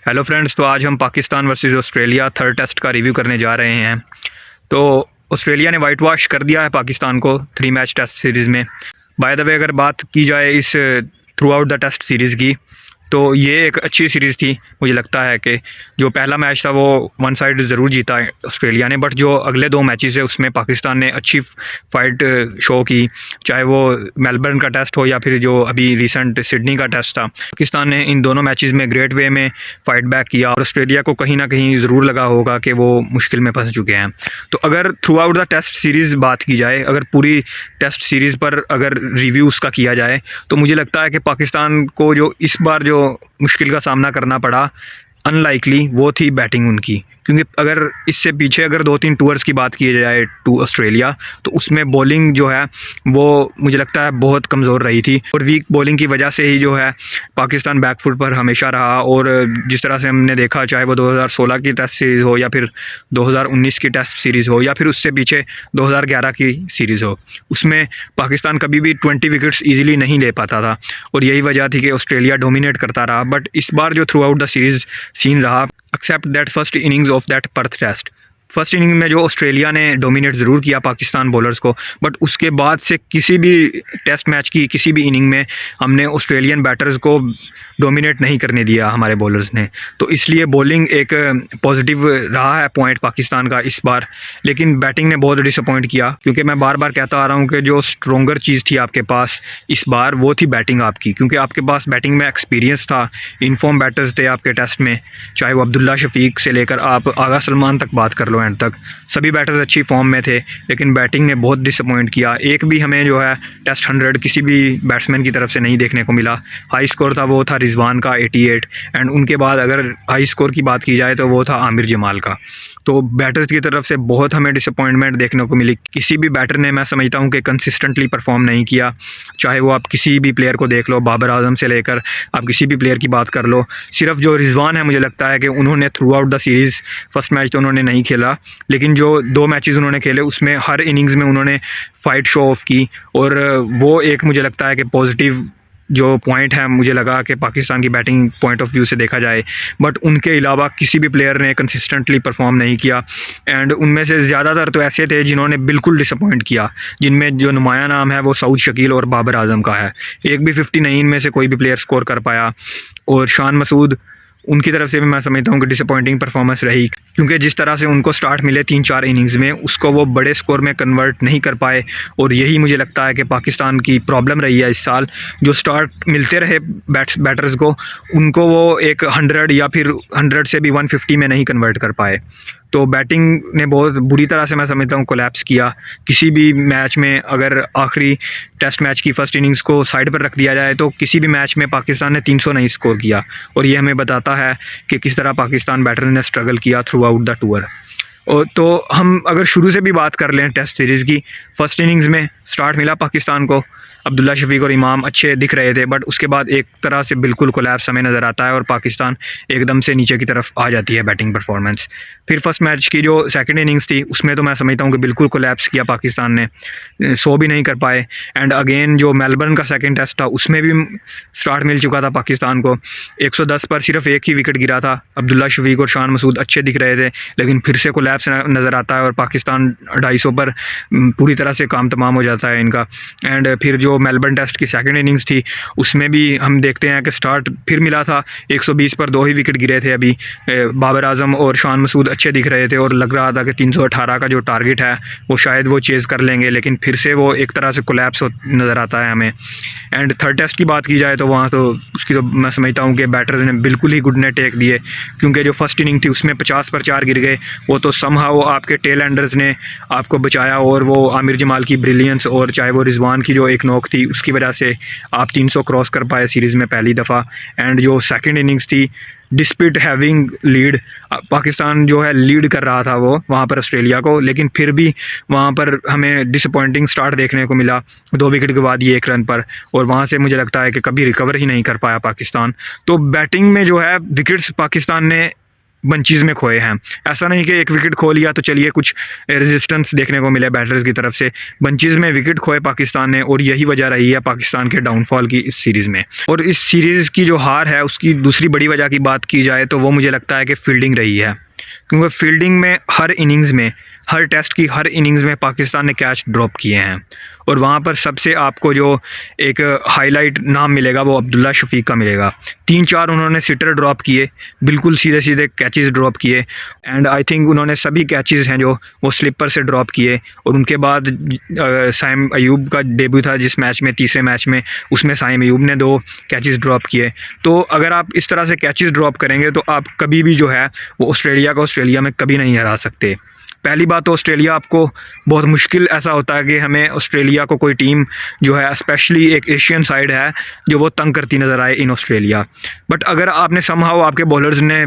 Hello friends, तो आज हम Pakistan versus Australia third test का रिव्यू करने जा रहे हैं। तो ऑस्ट्रेलिया ने वाइट वॉश कर दिया है पाकिस्तान को 3 मैच टेस्ट सीरीज़ में। बाय द वे, अगर बात की जाए इस throughout the test series की, तो ये एक अच्छी सीरीज़ थी। मुझे लगता है कि जो पहला मैच था वो वन साइड ज़रूर जीता है ऑस्ट्रेलिया ने, बट जो अगले 2 मैचेस है उसमें पाकिस्तान ने अच्छी फाइट शो की। चाहे वो मेलबर्न का टेस्ट हो या फिर जो अभी रिसेंट सिडनी का टेस्ट था, पाकिस्तान ने इन दोनों मैचेस में ग्रेट वे में फाइट बैक किया और ऑस्ट्रेलिया को कहीं ना कहीं ज़रूर लगा होगा कि वो मुश्किल में फंस चुके हैं। तो अगर throughout the test series बात की जाए, अगर पूरी टेस्ट सीरीज़ पर अगर रिव्यू उसका किया जाए, तो मुझे लगता है कि पाकिस्तान को जो इस बार जो मुश्किल का सामना करना पड़ा, अनलाइकली, वो थी बैटिंग उनकी। क्योंकि अगर इससे पीछे अगर 2-3 टूर्स की बात की जाए टू ऑस्ट्रेलिया, तो उसमें बॉलिंग जो है वो मुझे लगता है बहुत कमज़ोर रही थी और वीक बॉलिंग की वजह से ही जो है पाकिस्तान बैकफुट पर हमेशा रहा। और जिस तरह से हमने देखा, चाहे वो 2016 की टेस्ट सीरीज़ हो या फिर 2019 की टेस्ट सीरीज़ हो या फिर उससे पीछे 2011 की सीरीज़ हो, उसमें पाकिस्तान कभी भी 20 विकेट्स ईजिली नहीं ले पाता था और यही वजह थी कि ऑस्ट्रेलिया डोमिनेट करता रहा। बट इस बार जो throughout the series seen रहा, except that first innings of that Perth test, first inning में जो ऑस्ट्रेलिया ने डोमिनेट ज़रूर किया पाकिस्तान बॉलर्स को, बट उसके बाद से किसी भी टेस्ट मैच की किसी भी इनिंग में हमने ऑस्ट्रेलियन बैटर्स को डोमिनेट नहीं करने दिया हमारे बॉलर्स ने। तो इसलिए बॉलिंग एक पॉजिटिव रहा है पॉइंट पाकिस्तान का इस बार। लेकिन बैटिंग ने बहुत डिसअपॉइंट किया, क्योंकि मैं बार बार कहता आ रहा हूँ कि जो स्ट्रोंगर चीज़ थी आपके पास इस बार, वो थी बैटिंग आपकी। क्योंकि आपके पास बैटिंग में एक्सपीरियंस था, इनफॉर्म बैटर्स थे आपके टेस्ट में, चाहे वो अब्दुल्ला शफीक से लेकर आप आगा सलमान तक बात कर लो, एंड तक सभी बैटर्स अच्छी फॉर्म में थे। लेकिन बैटिंग ने बहुत डिसअपॉइंट किया। एक भी हमें जो है टेस्ट 100 किसी भी बैट्समैन की तरफ से नहीं देखने को मिला। हाई स्कोर था वो था रिजवान का 88, एंड उनके बाद अगर हाई स्कोर की बात की जाए तो वो था आमिर जमाल का। तो बैटर्स की तरफ से बहुत हमें डिसअपॉइंटमेंट देखने को मिली। किसी भी बैटर ने, मैं समझता हूँ कि कंसिस्टेंटली परफॉर्म नहीं किया। चाहे वो आप किसी भी प्लेयर को देख लो, बाबर आजम से लेकर आप किसी भी प्लेयर की बात कर लो, सिर्फ जो रिजवान है, मुझे लगता है कि उन्होंने through out the series, first match तो उन्होंने नहीं खेला, लेकिन जो 2 मैचेस उन्होंने खेले उसमें हर इनिंग्स में उन्होंने फाइट शो ऑफ की। और वो एक मुझे लगता है कि पॉजिटिव जो पॉइंट है मुझे लगा कि पाकिस्तान की बैटिंग पॉइंट ऑफ व्यू से देखा जाए। बट उनके अलावा किसी भी प्लेयर ने कंसिस्टेंटली परफॉर्म नहीं किया, एंड उनमें से ज़्यादातर तो ऐसे थे जिन्होंने बिल्कुल डिसअपॉइंट किया, जिनमें जो नुमाया नाम है वो सऊद शकील और बाबर आजम का है। एक भी 59 में से कोई भी प्लेयर स्कोर कर पाया। और शान मसूद, उनकी तरफ से भी मैं समझता हूँ कि डिसअपॉइंटिंग परफॉर्मेंस रही, क्योंकि जिस तरह से उनको स्टार्ट मिले 3-4 इनिंग्स में, उसको वो बड़े स्कोर में कन्वर्ट नहीं कर पाए। और यही मुझे लगता है कि पाकिस्तान की प्रॉब्लम रही है इस साल। जो स्टार्ट मिलते रहे बैटर्स को, उनको वो एक 100 या फिर 100 से भी 150 में नहीं कन्वर्ट कर पाए। तो बैटिंग ने बहुत बुरी तरह से, मैं समझता हूँ, कोलैप्स किया। किसी भी मैच में अगर आखिरी टेस्ट मैच की फ़र्स्ट इनिंग्स को साइड पर रख दिया जाए, तो किसी भी मैच में पाकिस्तान ने 300 नहीं स्कोर किया। और ये हमें बताता है कि किस तरह पाकिस्तान बैटर ने स्ट्रगल किया थ्रू आउट द टूर। और तो हम अगर शुरू से भी बात कर लें टेस्ट सीरीज़ की, फ़र्स्ट इनिंग्स में स्टार्ट मिला पाकिस्तान को, अब्दुल्ला शफीक और इमाम अच्छे दिख रहे थे, बट उसके बाद एक तरह से बिल्कुल कोलैप्स हमें नज़र आता है और पाकिस्तान एकदम से नीचे की तरफ आ जाती है बैटिंग परफॉर्मेंस। फिर फर्स्ट मैच की जो सेकंड इनिंग्स थी, उसमें तो मैं समझता हूँ कि बिल्कुल कोलैप्स किया पाकिस्तान ने, 100 भी नहीं कर पाए। एंड अगेन जो मेलबर्न का सेकंड टेस्ट था, उसमें भी स्टार्ट मिल चुका था पाकिस्तान को, 110 पर सिर्फ एक ही विकेट गिरा था। अब्दुल्ला शफीक और शान मसूद अच्छे दिख रहे थे, लेकिन फिर से कोलैप्स नज़र आता है और पाकिस्तान 250 पर पूरी तरह से काम तमाम हो जाता है इनका। एंड फिर जो मेलबर्न टेस्ट की सेकंड इनिंग्स थी, उसमें भी हम देखते हैं कि स्टार्ट फिर मिला था, 120 पर 2 ही विकेट गिरे थे। अभी बाबर आजम और शान मसूद अच्छे दिख रहे थे और लग रहा था कि 318 का जो टारगेट है वो शायद वो चेज़ कर लेंगे, लेकिन फिर से वो एक तरह से कोलैप्स नज़र आता है हमें। एंड थर्ड टेस्ट की बात की जाए तो वहाँ तो उसकी तो मैं समझता हूँ कि बैटर्स ने बिल्कुल ही गुड ने टेक दिए, क्योंकि जो फर्स्ट इनिंग थी उसमें 50 पर 4 गिर गए, वो तो समहाउ आपके टेल एंडर्स ने आपको बचाया। और वो आमिर जमाल की ब्रिलियंस और चाहे वो रिजवान की जो एक नोक थी, उसकी वजह से आप 300 क्रॉस कर पाए सीरीज़ में पहली दफ़ा। एंड जो सेकंड इनिंग्स थी, डिस्पिट हैविंग लीड, पाकिस्तान जो है लीड कर रहा था वो वहाँ पर ऑस्ट्रेलिया को, लेकिन फिर भी वहाँ पर हमें डिसअपॉइंटिंग स्टार्ट देखने को मिला 2 विकेट के बाद ये 1 रन पर। और वहाँ से मुझे लगता है कि कभी रिकवर ही नहीं कर पाया पाकिस्तान। तो बैटिंग में जो है विकेट्स पाकिस्तान ने बंचीज़ में खोए हैं। ऐसा नहीं कि एक विकेट खो लिया तो चलिए कुछ रेजिस्टेंस देखने को मिले बैटर्स की तरफ से। बंचीज़ में विकेट खोए पाकिस्तान ने और यही वजह रही है पाकिस्तान के डाउनफॉल की इस सीरीज़ में। और इस सीरीज़ की जो हार है उसकी दूसरी बड़ी वजह की बात की जाए तो वो मुझे लगता है कि फ़ील्डिंग रही है, क्योंकि फ़ील्डिंग में हर इनिंग्स में, हर टेस्ट की हर इनिंग्स में पाकिस्तान ने कैच ड्रॉप किए हैं। और वहाँ पर सबसे आपको जो एक हाईलाइट नाम मिलेगा वो अब्दुल्ला शफीक का मिलेगा। 3-4 उन्होंने सिटर ड्रॉप किए, बिल्कुल सीधे-सीधे कैचेस ड्रॉप किए एंड आई थिंक उन्होंने सभी कैचेस हैं जो वो स्लिपर से ड्रॉप किए। और उनके बाद साइम अयूब का डेब्यू था जिस मैच में, तीसरे मैच में, उसमें साइम अयूब ने 2 कैचेस ड्रॉप किए। तो अगर आप इस तरह से कैचेस ड्रॉप करेंगे तो आप कभी भी जो है वो ऑस्ट्रेलिया में कभी नहीं हरा सकते। पहली बात तो ऑस्ट्रेलिया आपको बहुत मुश्किल ऐसा होता है कि हमें ऑस्ट्रेलिया को कोई टीम जो है, स्पेशली एक एशियन साइड है जो वो तंग करती नज़र आए इन ऑस्ट्रेलिया। बट अगर आपने समहाउ आपके बॉलर्स ने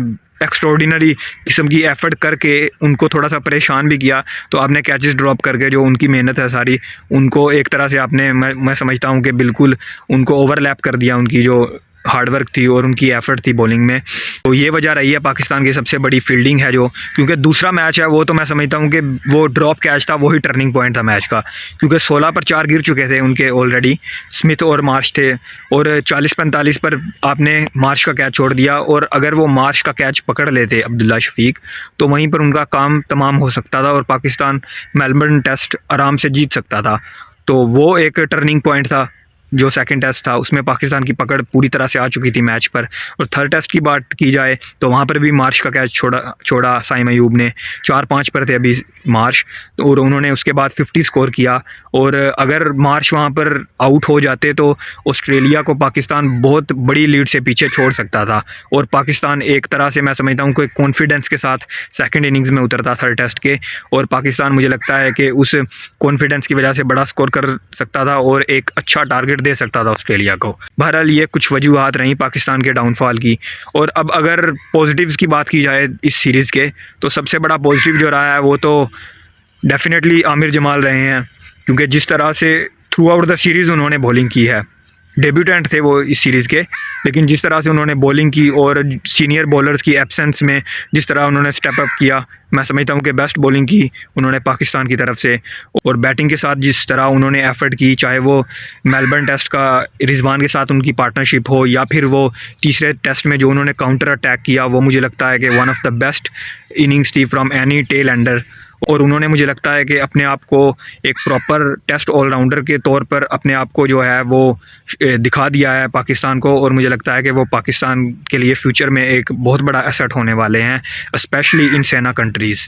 एक्स्ट्राऑर्डिनरी किस्म की एफर्ट करके उनको थोड़ा सा परेशान भी किया, तो आपने कैचेस ड्रॉप करके जो उनकी मेहनत है सारी, उनको एक तरह से आपने, मैं समझता हूँ कि बिल्कुल उनको ओवरलैप कर दिया, उनकी जो हार्डवर्क थी और उनकी एफर्ट थी बॉलिंग में। तो ये वजह रही है पाकिस्तान की सबसे बड़ी फील्डिंग है जो, क्योंकि दूसरा मैच है वो तो मैं समझता हूँ कि वो ड्रॉप कैच था, वही टर्निंग पॉइंट था मैच का, क्योंकि 16 पर 4 गिर चुके थे उनके ऑलरेडी, स्मिथ और मार्श थे, और 40-45 पर आपने मार्श का कैच छोड़ दिया। और अगर वो मार्श का कैच पकड़ लेते अब्दुल्ला शफीक तो वहीं पर उनका काम तमाम हो सकता था और पाकिस्तान मेलबर्न टेस्ट आराम से जीत सकता था। तो वो एक टर्निंग पॉइंट था। जो सेकंड टेस्ट था उसमें पाकिस्तान की पकड़ पूरी तरह से आ चुकी थी मैच पर। और थर्ड टेस्ट की बात की जाए तो वहाँ पर भी मार्श का कैच छोड़ा साइम अयूब ने, 4-5 पर थे अभी मार्श, और उन्होंने उसके बाद 50 स्कोर किया। और अगर मार्श वहाँ पर आउट हो जाते तो ऑस्ट्रेलिया को पाकिस्तान बहुत बड़ी लीड से पीछे छोड़ सकता था, और पाकिस्तान एक तरह से मैं समझता हूँ कोई कॉन्फिडेंस के साथ सेकंड इनिंग्स में उतरता थर्ड टेस्ट के, और पाकिस्तान मुझे लगता है कि उस कॉन्फिडेंस की वजह से बड़ा स्कोर कर सकता था और एक अच्छा टारगेट दे सकता था ऑस्ट्रेलिया को। बहरहाल ये कुछ वजूहात रहीं पाकिस्तान के डाउनफॉल की। और अब अगर पॉजिटिव्स की बात की जाए इस सीरीज़ के, तो सबसे बड़ा पॉजिटिव जो रहा है वो तो डेफिनेटली आमिर जमाल रहे हैं, क्योंकि जिस तरह से थ्रू आउट द सीरीज़ उन्होंने बॉलिंग की है, डेब्यूटेंट थे वो इस सीरीज़ के, लेकिन जिस तरह से उन्होंने बॉलिंग की और सीनियर बॉलर्स की एब्सेंस में जिस तरह उन्होंने स्टेप अप किया, मैं समझता हूँ कि बेस्ट बॉलिंग की उन्होंने पाकिस्तान की तरफ से। और बैटिंग के साथ जिस तरह उन्होंने एफर्ट की, चाहे वो मेलबर्न टेस्ट का रिजवान के साथ उनकी पार्टनरशिप हो या फिर वो तीसरे टेस्ट में जो उन्होंने काउंटर अटैक किया, वो मुझे लगता है कि one of the best innings थी फ्रॉम एनी टेल एंडर। और उन्होंने मुझे लगता है कि अपने आप को एक प्रॉपर टेस्ट ऑलराउंडर के तौर पर अपने आप को जो है वो दिखा दिया है पाकिस्तान को, और मुझे लगता है कि वो पाकिस्तान के लिए फ्यूचर में एक बहुत बड़ा एसेट होने वाले हैं, स्पेशली इन सेना कंट्रीज़।